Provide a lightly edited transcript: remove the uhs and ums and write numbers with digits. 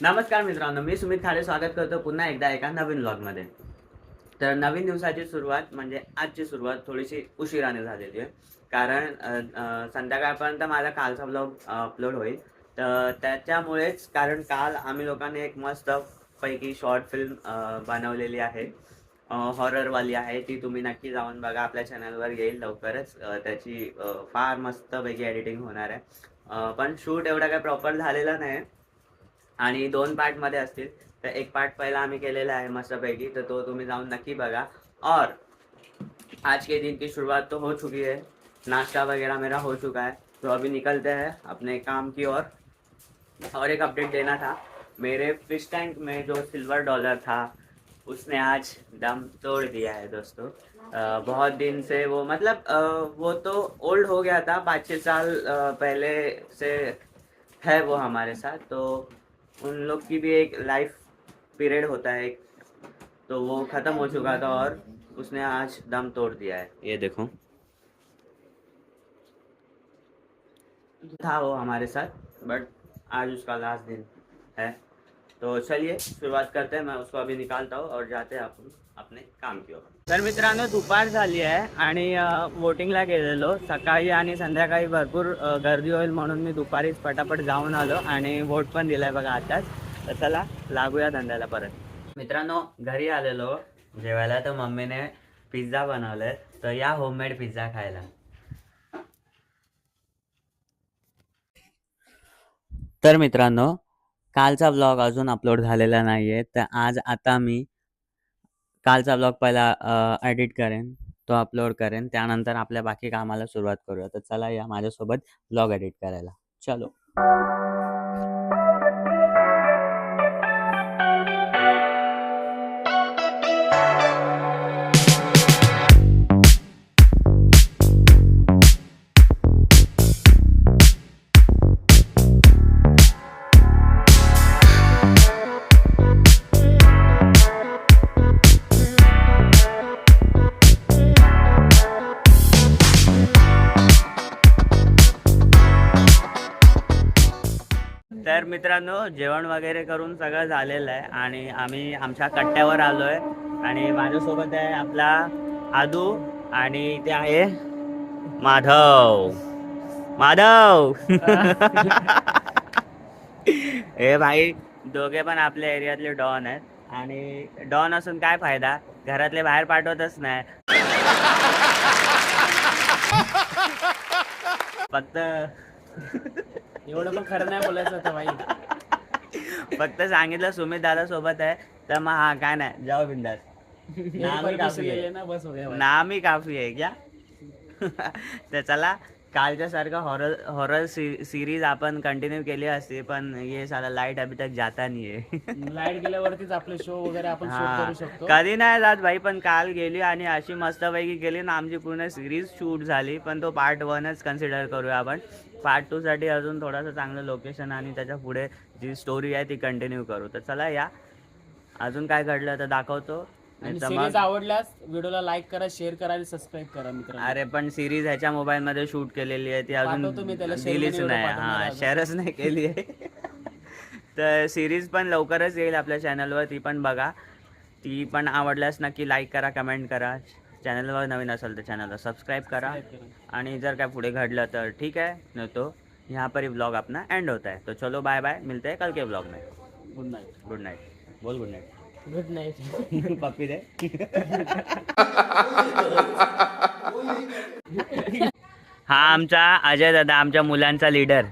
नमस्कार मित्रांनो, मी सुमित खाडे स्वागत करतो पुन्हा एकदा एका नवीन व्लॉगमध्ये. तर नवीन दिवसाची सुरुवात म्हणजे आजची सुरुवात थोडीशी उशिराने झालेली आहे. कारण संध्याकाळपर्यंत माझा कालचा व्लॉग अपलोड होईल. तर त्याच्यामुळेच, कारण काल आम्ही लोकांनी एक मस्त पैकी शॉर्ट फिल्म बनवलेली आहे. हॉररवाली आहे. ती तुम्ही नक्की जाऊन बघा. आपल्या चॅनलवर येईल लवकरच. त्याची फार मस्तपैकी एडिटिंग होणार आहे. पण शूट एवढा काही प्रॉपर झालेला नाही आणि 2 पार्टमध्ये असतील. तर एक पार्ट पहिला आम्ही केलेला है मस्तपैकी, तो तुम्हें जाऊन नक्की बघा. और आज के दिन की शुरुआत तो हो चुकी है, नाश्ता वगैरह मेरा हो चुका है. तो अभी निकलते हैं अपने काम की ओर. और एक अपडेट देना था, मेरे फिश टैंक में जो सिल्वर डॉलर था उसने आज दम तोड़ दिया है दोस्तों. बहुत दिन से वो मतलब वो तो ओल्ड हो गया था, 5-6 साल पहले से है वो हमारे साथ. तो उन लोग की भी एक लाइफ पीरियड होता है एक, तो वो ख़त्म हो चुका था और उसने आज दम तोड़ दिया है. ये देखो, था वो हमारे साथ, बट आज उसका लास्ट दिन है. तो चलिए सुरुवात करते हैं. मैं उसको अभी निकालता हूँ और जाते हैं आपण अपने काम की ओर. तर मित्रांनो, दुपार झाली आहे आणि वोटिंगला गेलेलो. सकाळी आणि संध्याकाळी भरपूर गर्दी होईल म्हणून मी दुपारीच पटापट जाऊन आलो आणि वोट पण दिलाय बघा आताच. तर चला लागूया धंद्याला परत. मित्रांनो, घरी आलेलो जेवायला, तर मम्मीने पिझ्झा बनवलाय. तर या होममेड पिझ्झा खायला. तर मित्रांनो, कालचा व्लॉग अजून अपलोड झालेला नाही आहे. तर आज आता मी कालचा व्लॉग पहिला एडिट करेन, तो अपलोड करेन. त्यानंतर आपल्या बाकी कामाला सुरुवात करूया. तर चला या माझ्यासोबत व्लॉग एडिट करायला. चलो. तर मित्रांनो, जेवण वगैरे करून सगळं झालेलं आहे आणि आम्ही आमच्या कट्ट्यावर आलो आहे. आणि माझ्यासोबत आहे आपला आदू आणि इथे आहे माधव. माधव हे भाई दोघे पण आपल्या एरियातले डॉन आहेत. आणि डॉन असून काय फायदा, घरातले बाहेर पाठवतच नाही. फक्त एवढं पण खरं नाही बोलायचं होतं भाई. फक्त सांगितलं सुमित दादा सोबत आहे तर मग हा काय नाही, जाओ बिंदास. नाम ही काफी है ना, बस हो गया भाई. नाम ही काफी है क्या. तर चला, कालच्या सारखं हॉरर सिरीज आपण कंटिन्यू केली असती, पण ये साला लाईट अभी तक जाता नाही आहे. लाईट गेल्यावरतीच आपले शो वगैरे आपण शूट करू शकतो. कधी नाही जात भाई, पण काल गेली आणि अशी मस्तपैकी केली ना आमची पूर्ण सिरीज शूट झाली. पण तो पार्ट 1च कन्सिडर करूया आपण. पार्ट 2 साठी अजून थोडंसं चांगलं लोकेशन आणि त्याच्या पुढे जी स्टोरी आहे ती कंटिन्यू करू. तर चला या, अजून काय घडलं तर दाखवतो. आणि सिरीज आवडल्यास व्हिडिओला लाईक करा, शेअर करा आणि सबस्क्राईब करा मित्रांनो. अरे पण सिरीज ह्याच्या मोबाईल मध्ये शूट केलेली आहे, ती पाठवतो मी अजून त्याला, share दिलीच मध्ये नाही. video पाठवणार हा, आहे. शेअरच नाही केली आहे. तर सिरीज पण लवकरच येईल आपल्या चॅनलवर, ती पण बघा. ती पण आवडल्यास नक्की लाईक करा, कमेंट करा. चॅनलवर नवीन असेल तर चॅनलला सबस्क्राईब करा. आणि जर काय पुढे घडलं तर ठीक है, नहीं तो यहाँ पर ही व्लॉग अपना एंड होता है. तो चलो बाय बाय, मिलते हैं कल के व्लॉग में. Good night. Good night. बोल गुड नाईट. Good night. पप्पी दे. हा आमचा अजय दादा, आमच्या मुलांचा लीडर.